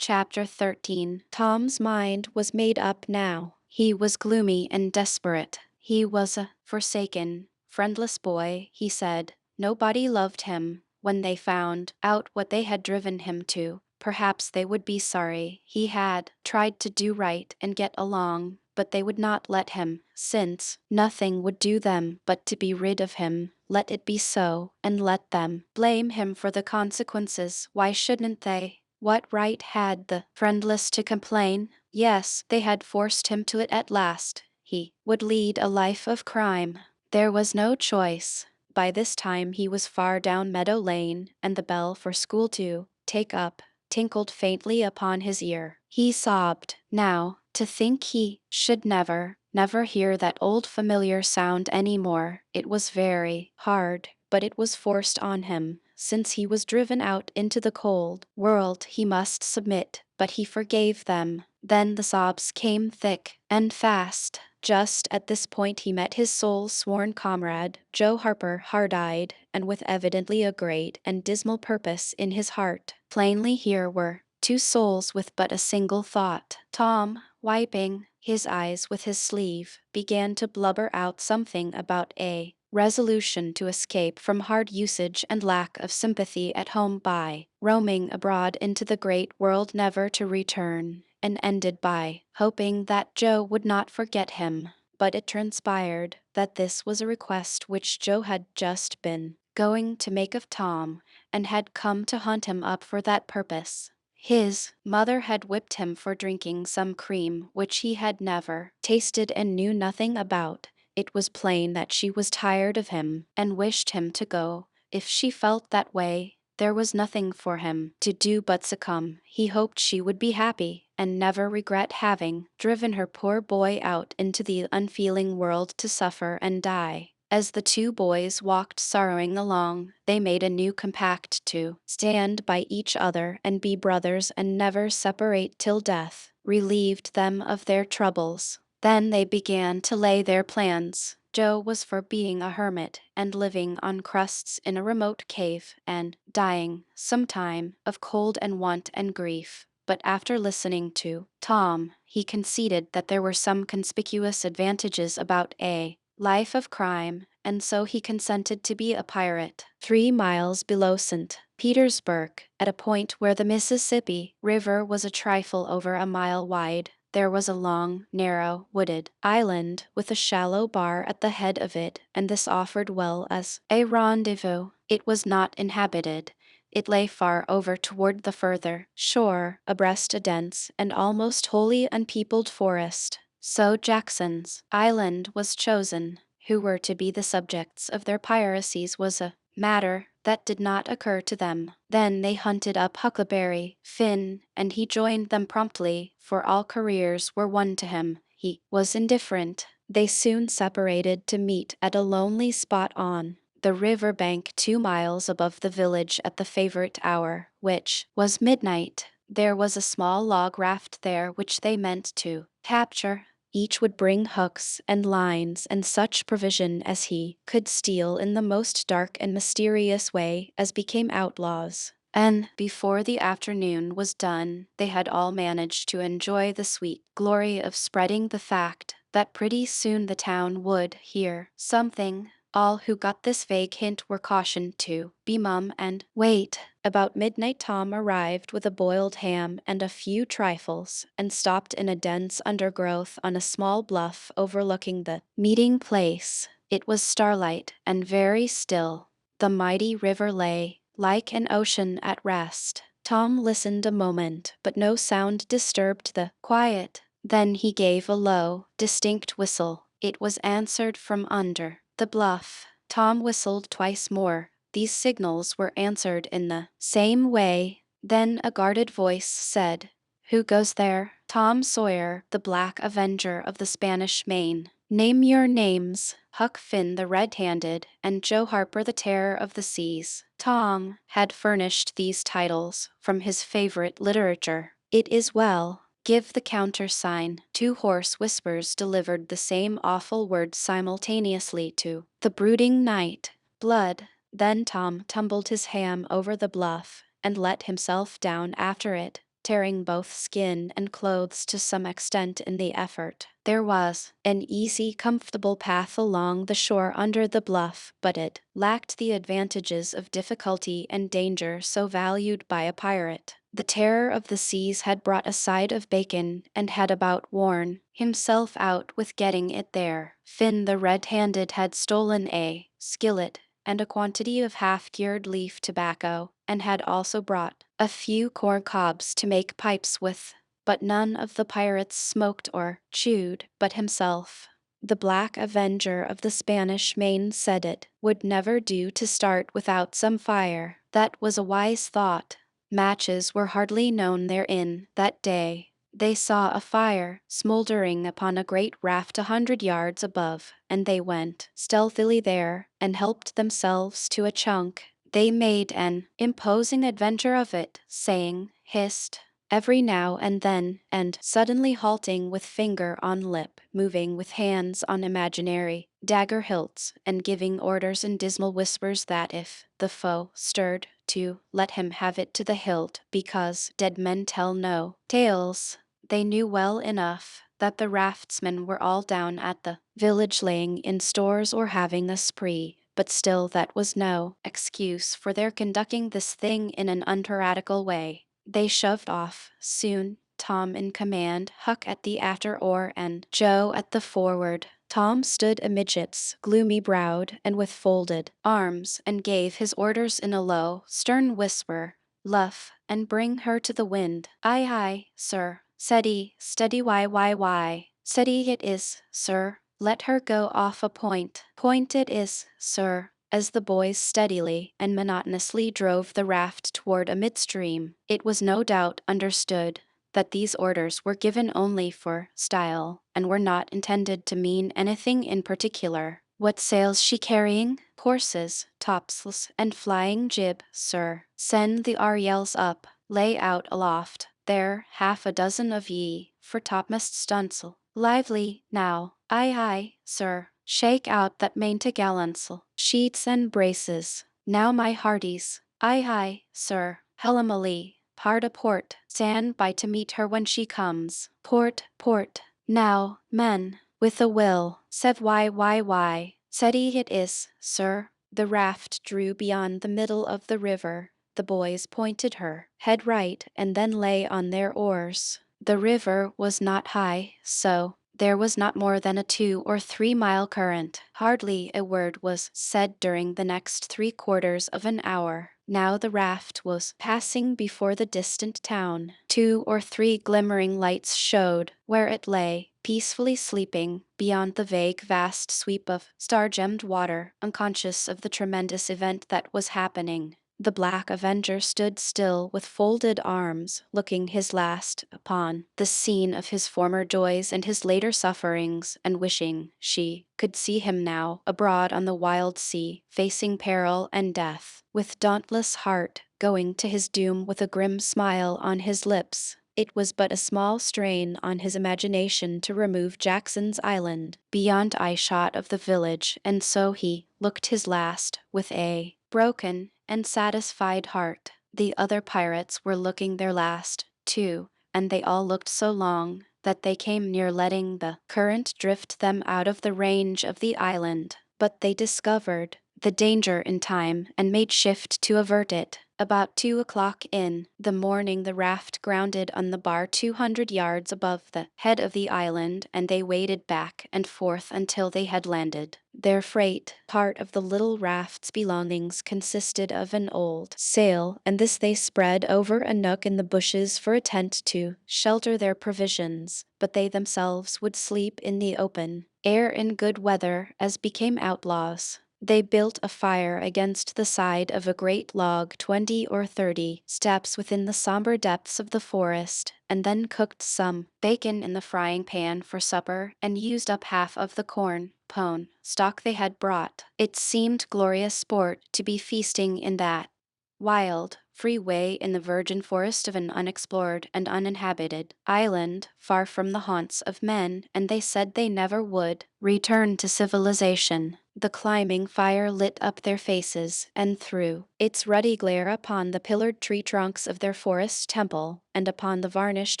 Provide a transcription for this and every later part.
Chapter 13. Tom's mind was made up now. He was gloomy and desperate. He was a forsaken, friendless boy, he said. Nobody loved him. When they found out what they had driven him to, perhaps they would be sorry. He had tried to do right and get along, but they would not let him, since nothing would do them but to be rid of him. Let it be so, and let them blame him for the consequences. Why shouldn't they? What right had the friendless to complain? Yes, they had forced him to it at last. He would lead a life of crime. There was no choice. By this time he was far down Meadow Lane, and the bell for school to take up tinkled faintly upon his ear. He sobbed. Now, to think he should never hear that old familiar sound any more. It was very hard, but it was forced on him. Since he was driven out into the cold world, he must submit, but he forgave them. Then the sobs came thick and fast. Just at this point he met his soul's sworn comrade, Joe Harper, hard-eyed, and with evidently a great and dismal purpose in his heart. Plainly here were two souls with but a single thought. Tom, wiping his eyes with his sleeve, began to blubber out something about a resolution to escape from hard usage and lack of sympathy at home by roaming abroad into the great world never to return, and ended by hoping that Joe would not forget him. But it transpired that this was a request which Joe had just been going to make of Tom, and had come to hunt him up for that purpose. His mother had whipped him for drinking some cream which he had never tasted and knew nothing about. It was plain that she was tired of him, and wished him to go. If she felt that way, there was nothing for him to do but succumb. He hoped she would be happy, and never regret having driven her poor boy out into the unfeeling world to suffer and die. As the two boys walked sorrowing along, they made a new compact to stand by each other and be brothers and never separate till death relieved them of their troubles. Then they began to lay their plans. Joe was for being a hermit and living on crusts in a remote cave and dying sometime of cold and want and grief. But after listening to Tom, he conceded that there were some conspicuous advantages about a life of crime, and so he consented to be a pirate. 3 miles below St. Petersburg, at a point where the Mississippi River was a trifle over a mile wide, there was a long, narrow, wooded island with a shallow bar at the head of it, and this offered well as a rendezvous. It was not inhabited. It lay far over toward the further shore, abreast a dense and almost wholly unpeopled forest. So Jackson's Island was chosen. Who were to be the subjects of their piracies was a matter that did not occur to them. Then they hunted up Huckleberry Finn, and he joined them promptly, for all careers were one to him. He was indifferent. They soon separated to meet at a lonely spot on the river bank 2 miles above the village at the favorite hour, which was midnight. There was a small log raft there which they meant to capture. Each would bring hooks and lines and such provision as he could steal in the most dark and mysterious way as became outlaws. And before the afternoon was done, they had all managed to enjoy the sweet glory of spreading the fact that pretty soon the town would hear something. All who got this vague hint were cautioned to be mum and wait. About midnight Tom arrived with a boiled ham and a few trifles, and stopped in a dense undergrowth on a small bluff overlooking the meeting place. It was starlight and very still. The mighty river lay like an ocean at rest. Tom listened a moment, but no sound disturbed the quiet. Then he gave a low, distinct whistle. It was answered from under the bluff. Tom whistled twice more. These signals were answered in the same way. Then a guarded voice said, "Who goes there?" "Tom Sawyer, the Black Avenger of the Spanish Main." "Name your names." "Huck Finn the Red-Handed, and Joe Harper the Terror of the Seas." Tom had furnished these titles from his favorite literature. "It is well. Give the countersign." Two hoarse whispers delivered the same awful words simultaneously to the brooding night. "Blood." Then Tom tumbled his ham over the bluff, and let himself down after it, tearing both skin and clothes to some extent in the effort. There was an easy, comfortable path along the shore under the bluff, but it lacked the advantages of difficulty and danger so valued by a pirate. The terror of the seas had brought a side of bacon and had about worn himself out with getting it there. Finn the red-handed had stolen a skillet and a quantity of half-cured leaf tobacco, and had also brought a few corn cobs to make pipes with, but none of the pirates smoked or chewed but himself. The Black Avenger of the Spanish Main said it would never do to start without some fire. That was a wise thought. Matches were hardly known therein that day. They saw a fire smoldering upon a great raft 100 yards above, and they went stealthily there and helped themselves to a chunk. They made an imposing adventure of it, saying, hissed, every now and then, and suddenly halting with finger on lip, moving with hands on imaginary dagger hilts, and giving orders in dismal whispers that if the foe stirred, to let him have it to the hilt, because dead men tell no tales. They knew well enough that the raftsmen were all down at the village laying in stores or having a spree, but still that was no excuse for their conducting this thing in an unpiratical way. They shoved off soon, Tom in command, Huck at the after oar and Joe at the forward. Tom stood amidships, gloomy-browed and with folded arms, and gave his orders in a low, stern whisper. Luff, and bring her to the wind. Aye, aye, sir. Steady, steady, why. Steady it is, sir. Let her go off a point. Point it is, sir. As the boys steadily and monotonously drove the raft toward a midstream, it was no doubt understood that these orders were given only for style, and were not intended to mean anything in particular. What sail's she carrying? Courses, topsails, and flying jib, sir. Send the Ariels up, lay out aloft. There, half a dozen of ye, for topmast stunsail. Lively, now. Aye, aye, sir. Shake out that maint'gallantsail. Sheets and braces. Now, my hearties. Aye, aye, sir. Helm a lee. Hard a port. Stand by to meet her when she comes. Port, port. Now, men, with a will. Sev why. Steady it is, sir. The raft drew beyond the middle of the river. The boys pointed her head right and then lay on their oars. The river was not high, so there was not more than a 2 or 3 mile current. Hardly a word was said during the next 3/4 of an hour. Now the raft was passing before the distant town. 2 or 3 glimmering lights showed where it lay, peacefully sleeping beyond the vague vast sweep of star-gemmed water, unconscious of the tremendous event that was happening. The Black Avenger stood still with folded arms, looking his last upon the scene of his former joys and his later sufferings, and wishing she could see him now, abroad on the wild sea, facing peril and death, with dauntless heart, going to his doom with a grim smile on his lips. It was but a small strain on his imagination to remove Jackson's Island beyond eyeshot of the village, and so he looked his last with a broken and satisfied heart. The other pirates were looking their last, too, and they all looked so long that they came near letting the current drift them out of the range of the island. But they discovered the danger in time and made shift to avert it. About 2 o'clock in the morning the raft grounded on the bar 200 yards above the head of the island, and they waded back and forth until they had landed. Their freight, part of the little raft's belongings, consisted of an old sail, and this they spread over a nook in the bushes for a tent to shelter their provisions, but they themselves would sleep in the open air in good weather as became outlaws. They built a fire against the side of a great log 20 or 30 steps within the somber depths of the forest, and then cooked some bacon in the frying pan for supper and used up half of the corn pone stock they had brought. It seemed glorious sport to be feasting in that wild, free way in the virgin forest of an unexplored and uninhabited island, far from the haunts of men, and they said they never would return to civilization. The climbing fire lit up their faces and threw its ruddy glare upon the pillared tree trunks of their forest temple and upon the varnished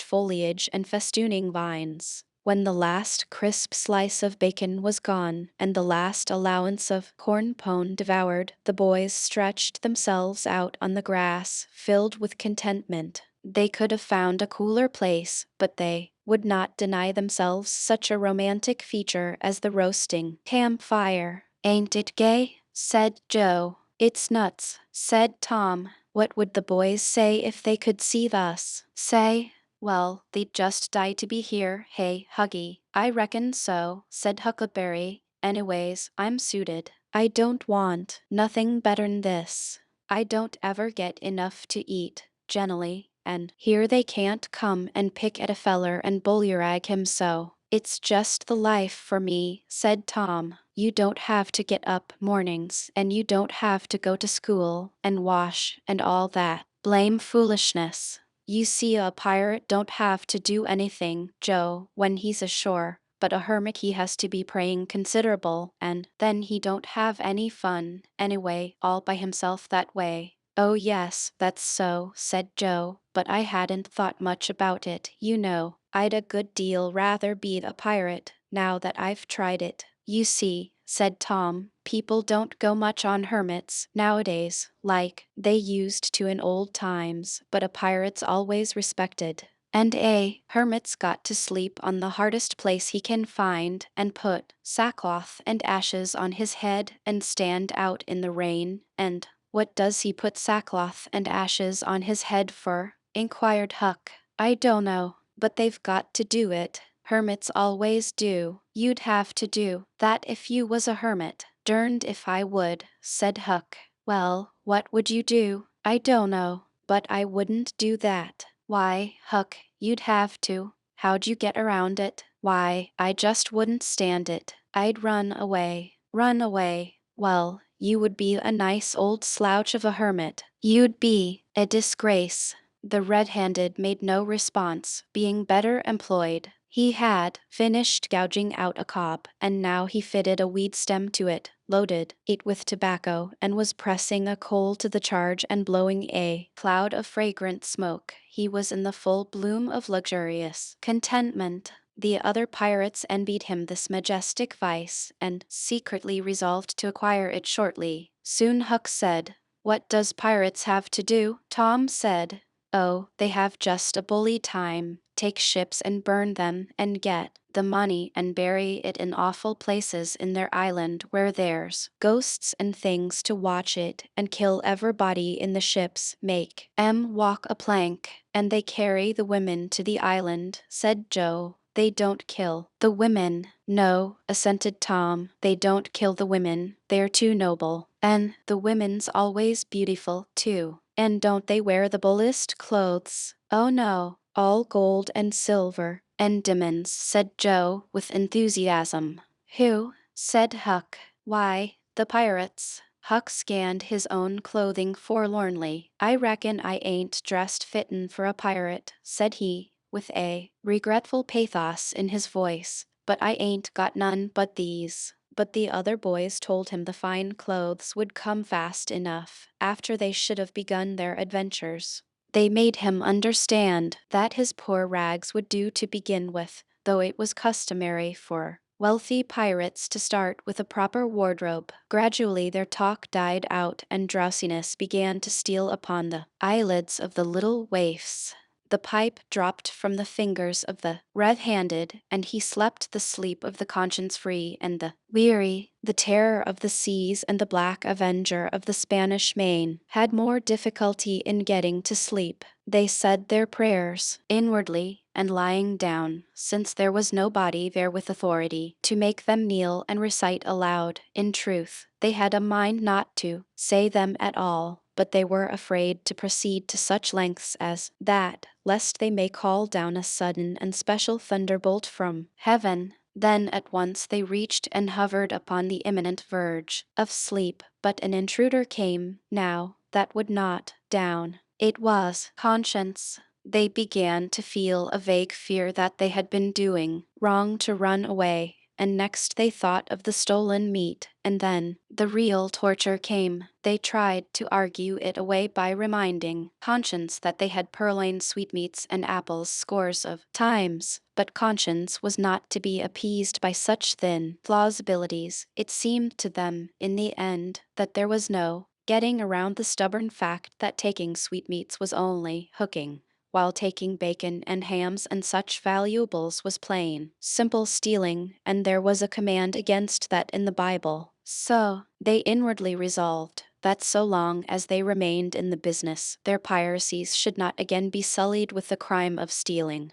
foliage and festooning vines. When the last crisp slice of bacon was gone and the last allowance of corn pone devoured, the boys stretched themselves out on the grass, filled with contentment. They could have found a cooler place, but they would not deny themselves such a romantic feature as the roasting campfire. "Ain't it gay?" said Joe. "It's nuts," said Tom. "What would the boys say if they could see us?" "Say? Well, they'd just die to be here, hey, Huggy?" "I reckon so," said Huckleberry. "Anyways, I'm suited. I don't want nothing better'n this. I don't ever get enough to eat, generally, and here they can't come and pick at a feller and bullyrag him so. It's just the life for me," said Tom. "You don't have to get up mornings, and you don't have to go to school and wash and all that. Blame foolishness. You see, a pirate don't have to do anything, Joe, when he's ashore, but a hermit he has to be praying considerable, and then he don't have any fun, anyway, all by himself that way." "Oh yes, that's so," said Joe, "but I hadn't thought much about it, you know. I'd a good deal rather be a pirate, now that I've tried it. You see," said Tom, "people don't go much on hermits nowadays, like they used to in old times, but a pirate's always respected. And a hermit's got to sleep on the hardest place he can find, and put sackcloth and ashes on his head, and stand out in the rain, and—" "What does he put sackcloth and ashes on his head for?" inquired Huck. "I dunno, but they've got to do it. Hermits always do. You'd have to do that if you was a hermit." "Derned if I would," said Huck. "Well, what would you do?" "I dunno, but I wouldn't do that." "Why, Huck, you'd have to. How'd you get around it?" "Why, I just wouldn't stand it. I'd run away." "Run away? Well, you would be a nice old slouch of a hermit. You'd be a disgrace." The red-handed made no response, being better employed. He had finished gouging out a cob, and now he fitted a weed stem to it, loaded it with tobacco, and was pressing a coal to the charge and blowing a cloud of fragrant smoke. He was in the full bloom of luxurious contentment. The other pirates envied him this majestic vice, and secretly resolved to acquire it shortly. Soon Huck said, "What does pirates have to do?" Tom said, "Oh, they have just a bully time. Take ships and burn them, and get the money and bury it in awful places in their island where there's ghosts and things to watch it, and kill everybody in the ships, make 'em walk a plank, and they carry the women to the island," said Joe. "They don't kill the women." "No," assented Tom, "they don't kill the women. They're too noble. And the women's always beautiful, too. And don't they wear the bullest clothes?" "Oh no, all gold and silver and diamonds," said Joe with enthusiasm. "Who?" said Huck. "Why, the pirates." Huck scanned his own clothing forlornly. "I reckon I ain't dressed fittin' for a pirate," said he, with a regretful pathos in his voice, "but I ain't got none but these." But the other boys told him the fine clothes would come fast enough, after they should have begun their adventures. They made him understand that his poor rags would do to begin with, though it was customary for wealthy pirates to start with a proper wardrobe. Gradually their talk died out, and drowsiness began to steal upon the eyelids of the little waifs. The pipe dropped from the fingers of the red-handed, and he slept the sleep of the conscience-free and the weary. The terror of the seas and the black avenger of the Spanish Main had more difficulty in getting to sleep. They said their prayers inwardly and lying down, since there was nobody there with authority to make them kneel and recite aloud. In truth, they had a mind not to say them at all, but they were afraid to proceed to such lengths as that, lest they may call down a sudden and special thunderbolt from heaven. Then at once they reached and hovered upon the imminent verge of sleep, but an intruder came now that would not down. It was conscience. They began to feel a vague fear that they had been doing wrong to run away, and next they thought of the stolen meat, and then the real torture came. They tried to argue it away by reminding conscience that they had purloined sweetmeats and apples scores of times, but conscience was not to be appeased by such thin plausibilities. It seemed to them, in the end, that there was no getting around the stubborn fact that taking sweetmeats was only hooking, while taking bacon and hams and such valuables was plain, simple stealing, and there was a command against that in the Bible. So, they inwardly resolved that so long as they remained in the business, their piracies should not again be sullied with the crime of stealing.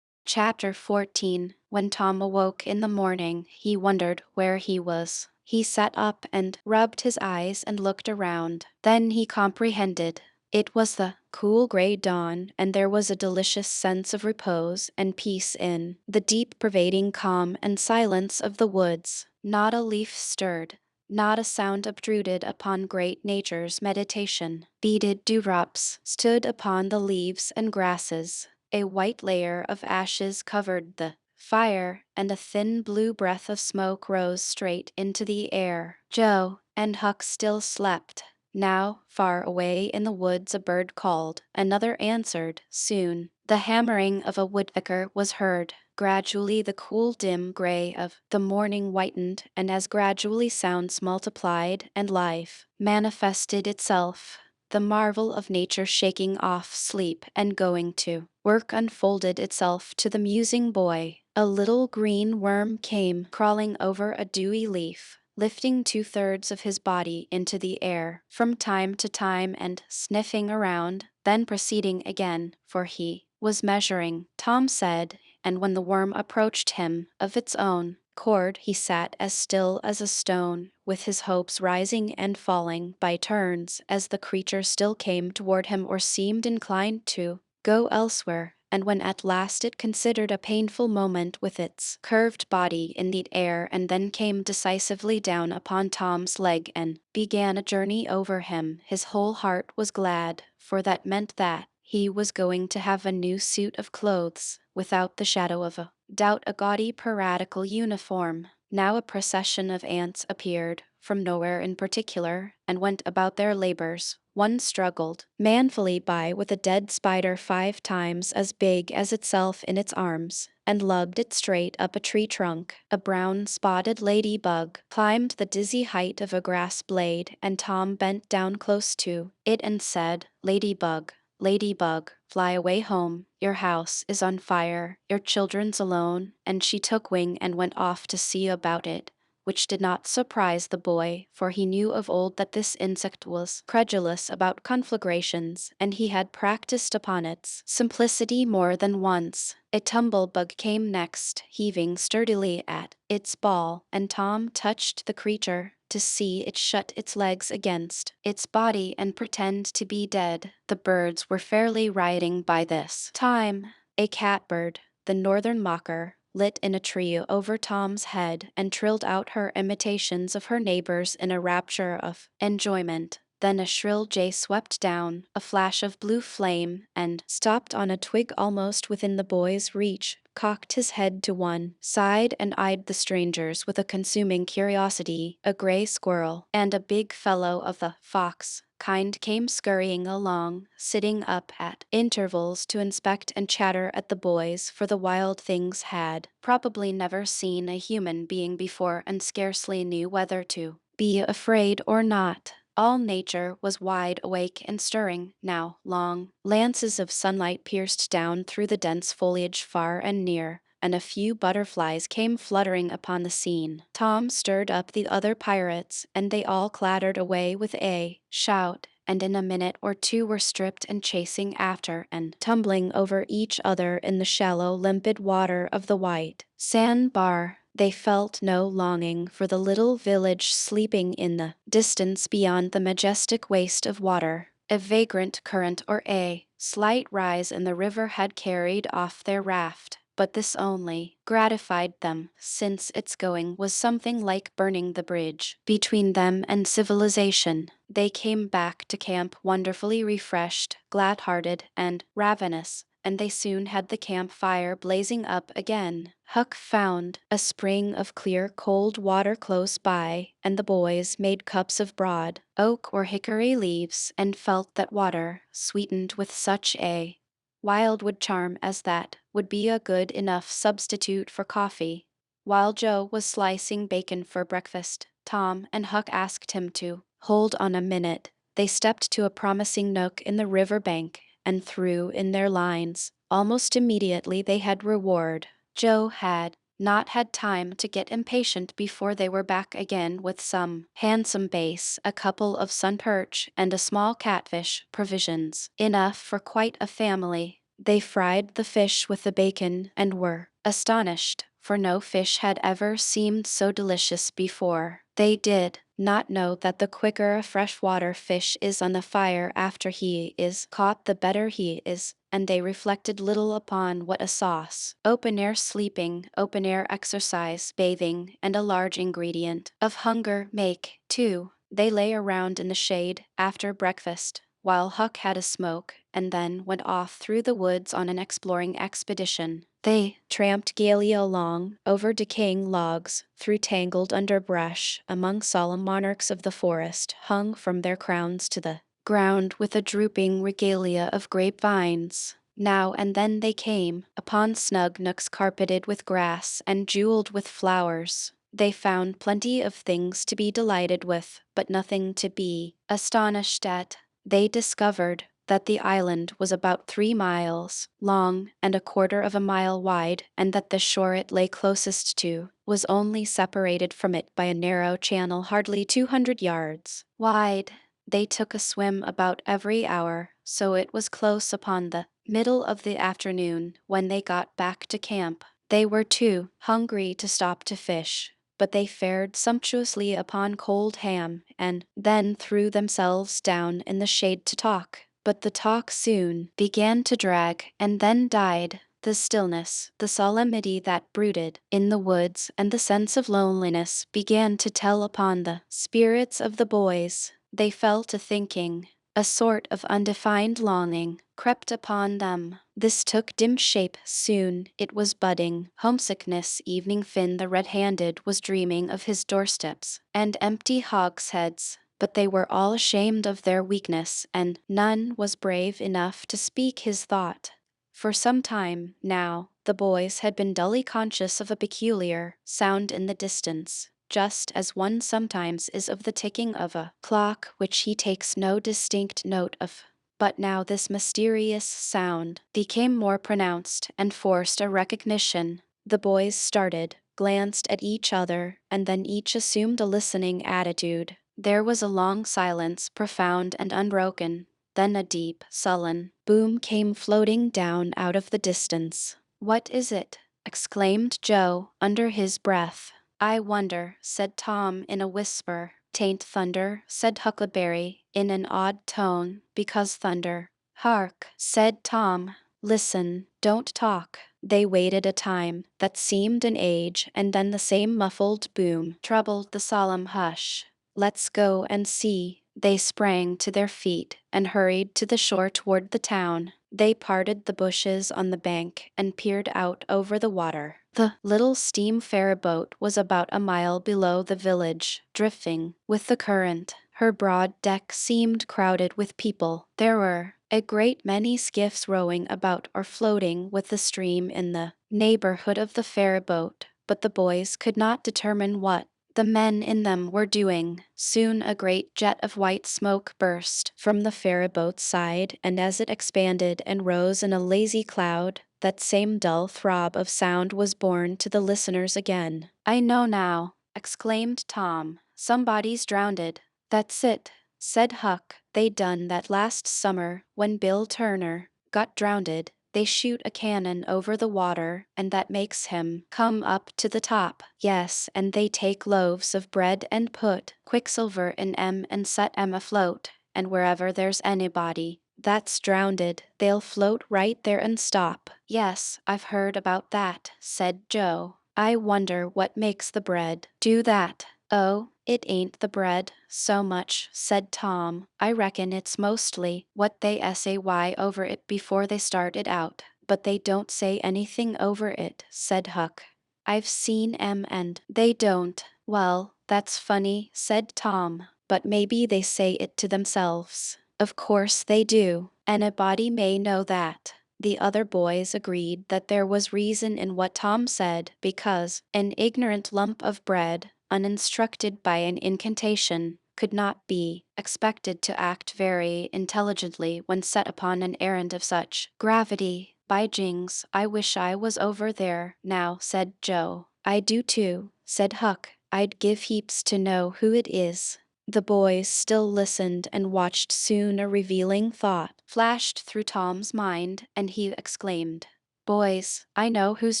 Chapter 14. When Tom awoke in the morning, he wondered where he was. He sat up and rubbed his eyes and looked around. Then he comprehended. It was the cool gray dawn, and there was a delicious sense of repose and peace in the deep pervading calm and silence of the woods. Not a leaf stirred, not a sound obtruded upon great nature's meditation. Beaded dewdrops stood upon the leaves and grasses. A white layer of ashes covered the fire, and a thin blue breath of smoke rose straight into the air. Joe and Huck still slept. Now, far away in the woods, a bird called. Another answered. Soon, the hammering of a woodpecker was heard. Gradually, the cool, dim gray of the morning whitened, and as gradually sounds multiplied and life manifested itself. The marvel of nature shaking off sleep and going to work unfolded itself to the musing boy. A little green worm came crawling over a dewy leaf, lifting 2/3 of his body into the air from time to time and sniffing around, then proceeding again, for he was measuring, Tom said, and when the worm approached him of its own accord he sat as still as a stone, with his hopes rising and falling by turns as the creature still came toward him or seemed inclined to go elsewhere, and when at last it considered a painful moment with its curved body in the air and then came decisively down upon Tom's leg and began a journey over him, his whole heart was glad, for that meant that he was going to have a new suit of clothes, without the shadow of a doubt, a gaudy piratical uniform. Now a procession of ants appeared, from nowhere in particular, and went about their labors. One struggled manfully by with a dead spider 5 times as big as itself in its arms, and lugged it straight up a tree trunk. A brown spotted ladybug climbed the dizzy height of a grass blade, and Tom bent down close to it and said, "Ladybug, Ladybug, fly away home. Your house is on fire, your children's alone," and she took wing and went off to see about it, which did not surprise the boy, for he knew of old that this insect was credulous about conflagrations, and he had practiced upon its simplicity more than once. A tumble-bug came next, heaving sturdily at its ball, and Tom touched the creature to see it shut its legs against its body and pretend to be dead. The birds were fairly rioting by this time. A catbird, the northern mocker, lit in a tree over Tom's head and trilled out her imitations of her neighbors in a rapture of enjoyment. Then a shrill jay swept down, a flash of blue flame, and stopped on a twig almost within the boy's reach, cocked his head to one side and eyed the strangers with a consuming curiosity. A gray squirrel and a big fellow of the fox kind came scurrying along, sitting up at intervals to inspect and chatter at the boys, for the wild things had probably never seen a human being before and scarcely knew whether to be afraid or not. All nature was wide awake and stirring now. Long lances of sunlight pierced down through the dense foliage far and near, and a few butterflies came fluttering upon the scene. Tom stirred up the other pirates, and they all clattered away with a shout, and in a minute or two were stripped and chasing after and tumbling over each other in the shallow, limpid water of the white sandbar. They felt no longing for the little village sleeping in the distance beyond the majestic waste of water. A vagrant current or a slight rise in the river had carried off their raft, but this only gratified them, since its going was something like burning the bridge between them and civilization. They came back to camp wonderfully refreshed, glad-hearted, and ravenous, and they soon had the campfire blazing up again. Huck found a spring of clear cold water close by, and the boys made cups of broad oak or hickory leaves and felt that water, sweetened with such a wildwood charm as that, would be a good enough substitute for coffee. While Joe was slicing bacon for breakfast, Tom and Huck asked him to hold on a minute. They stepped to a promising nook in the river bank and threw in their lines. Almost immediately they had reward. Joe had not had time to get impatient before they were back again with some handsome bass, a couple of sun perch, and a small catfish, provisions enough for quite a family. They fried the fish with the bacon and were astonished, for no fish had ever seemed so delicious before. They did not know that the quicker a freshwater fish is on the fire after he is caught, the better he is, and they reflected little upon what a sauce, open-air sleeping, open-air exercise, bathing, and a large ingredient of hunger make, too. They lay around in the shade after breakfast, while Huck had a smoke, and then went off through the woods on an exploring expedition. They tramped gaily along, over decaying logs, through tangled underbrush, among solemn monarchs of the forest, hung from their crowns to the ground with a drooping regalia of grapevines. Now and then they came upon snug nooks carpeted with grass and jeweled with flowers. They found plenty of things to be delighted with, but nothing to be astonished at. They discovered that the island was about 3 miles long and a quarter of a mile wide, and that the shore it lay closest to was only separated from it by a narrow channel hardly 200 yards wide. They took a swim about every hour, so it was close upon the middle of the afternoon when they got back to camp. They were too hungry to stop to fish, but they fared sumptuously upon cold ham, and then threw themselves down in the shade to talk. But the talk soon began to drag, and then died. The stillness, the solemnity that brooded in the woods, and the sense of loneliness began to tell upon the spirits of the boys. They fell to thinking. A sort of undefined longing crept upon them. This took dim shape soon. It was budding homesickness. Evening Finn the red-handed was dreaming of his doorsteps and empty hogsheads. But they were all ashamed of their weakness, and none was brave enough to speak his thought. For some time, now, the boys had been dully conscious of a peculiar sound in the distance, just as one sometimes is of the ticking of a clock which he takes no distinct note of. But now this mysterious sound became more pronounced and forced a recognition. The boys started, glanced at each other, and then each assumed a listening attitude. There was a long silence, profound and unbroken. Then a deep, sullen boom came floating down out of the distance. "What is it?" exclaimed Joe under his breath. "I wonder," said Tom in a whisper. "'Tain't thunder," said Huckleberry in an odd tone, "because thunder." "Hark," said Tom. "Listen, don't talk." They waited a time that seemed an age, and then the same muffled boom troubled the solemn hush. "Let's go and see." They sprang to their feet and hurried to the shore toward the town. They parted the bushes on the bank and peered out over the water. The little steam ferryboat was about a mile below the village, drifting with the current. Her broad deck seemed crowded with people. There were a great many skiffs rowing about or floating with the stream in the neighborhood of the ferryboat, but the boys could not determine what the men in them were doing. Soon a great jet of white smoke burst from the ferryboat's side, and as it expanded and rose in a lazy cloud, that same dull throb of sound was borne to the listeners again. "I know now," exclaimed Tom. "Somebody's drownded." "That's it," said Huck. "They done that last summer when Bill Turner got drownded. They shoot a cannon over the water, and that makes him come up to the top. Yes, and they take loaves of bread and put quicksilver in 'em and set 'em afloat, and wherever there's anybody that's drownded, they'll float right there and stop." "Yes, I've heard about that," said Joe. "I wonder what makes the bread do that." "Oh, it ain't the bread so much," said Tom. "I reckon it's mostly what they say over it before they start it out." "But they don't say anything over it," said Huck. "I've seen 'em and they don't." "Well, that's funny," said Tom. "But maybe they say it to themselves." "Of course they do. Anybody may know that." The other boys agreed that there was reason in what Tom said, because an ignorant lump of bread, uninstructed by an incantation, could not be expected to act very intelligently when set upon an errand of such gravity. "By jings, I wish I was over there now," said Joe. "I do too," said Huck. "I'd give heaps to know who it is." The boys still listened and watched. Soon a revealing thought flashed through Tom's mind, and he exclaimed, "Boys, I know who's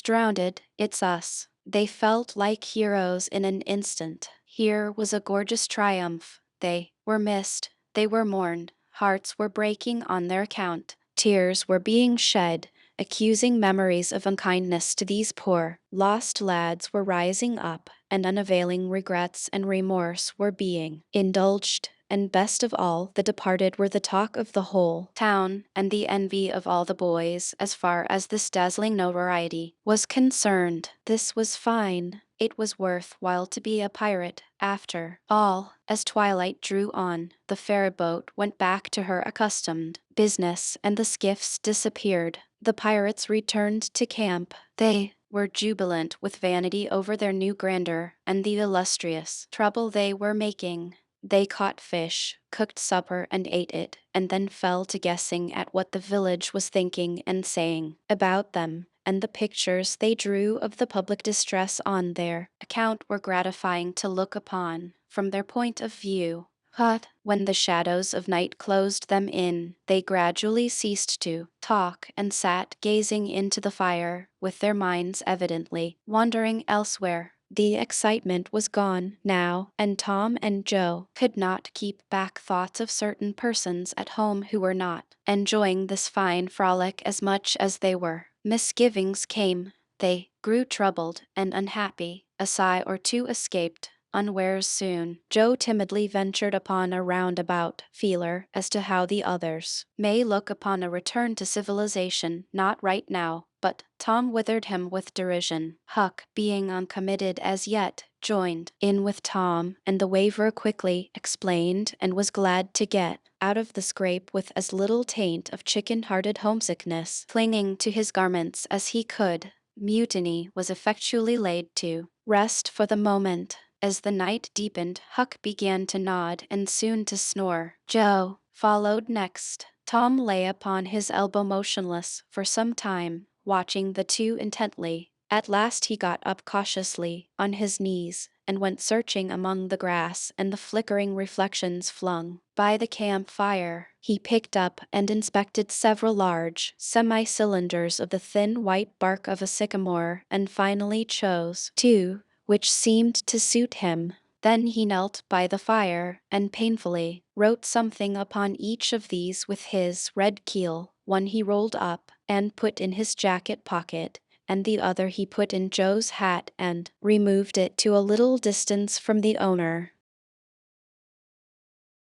drowned. It's us." They felt like heroes in an instant. Here was a gorgeous triumph. They were missed. They were mourned. Hearts were breaking on their account. Tears were being shed, accusing memories of unkindness to these poor, lost lads were rising up, and unavailing regrets and remorse were being indulged. And best of all, the departed were the talk of the whole town, and the envy of all the boys, as far as this dazzling notoriety was concerned. This was fine. It was worth while to be a pirate, after all. As twilight drew on, the ferryboat went back to her accustomed business, and the skiffs disappeared. The pirates returned to camp. They were jubilant with vanity over their new grandeur and the illustrious trouble they were making. They caught fish, cooked supper and ate it, and then fell to guessing at what the village was thinking and saying about them, and the pictures they drew of the public distress on their account were gratifying to look upon from their point of view. But when the shadows of night closed them in, they gradually ceased to talk and sat gazing into the fire, with their minds evidently wandering elsewhere. The excitement was gone now, and Tom and Joe could not keep back thoughts of certain persons at home who were not enjoying this fine frolic as much as they were. Misgivings came. They grew troubled and unhappy. A sigh or two escaped unawares soon. Joe timidly ventured upon a roundabout feeler as to how the others may look upon a return to civilization. "Not right now." But Tom withered him with derision. Huck, being uncommitted as yet, joined in with Tom, and the waver quickly explained and was glad to get out of the scrape with as little taint of chicken-hearted homesickness clinging to his garments as he could. Mutiny was effectually laid to rest for the moment. As the night deepened, Huck began to nod and soon to snore. Joe followed next. Tom lay upon his elbow motionless for some time, watching the two intently. At last he got up cautiously on his knees and went searching among the grass and the flickering reflections flung by the campfire. He picked up and inspected several large semi-cylinders of the thin white bark of a sycamore, and finally chose two which seemed to suit him. Then he knelt by the fire and painfully wrote something upon each of these with his red keel. One he rolled up and put in his jacket pocket, and the other he put in Joe's hat and removed it to a little distance from the owner.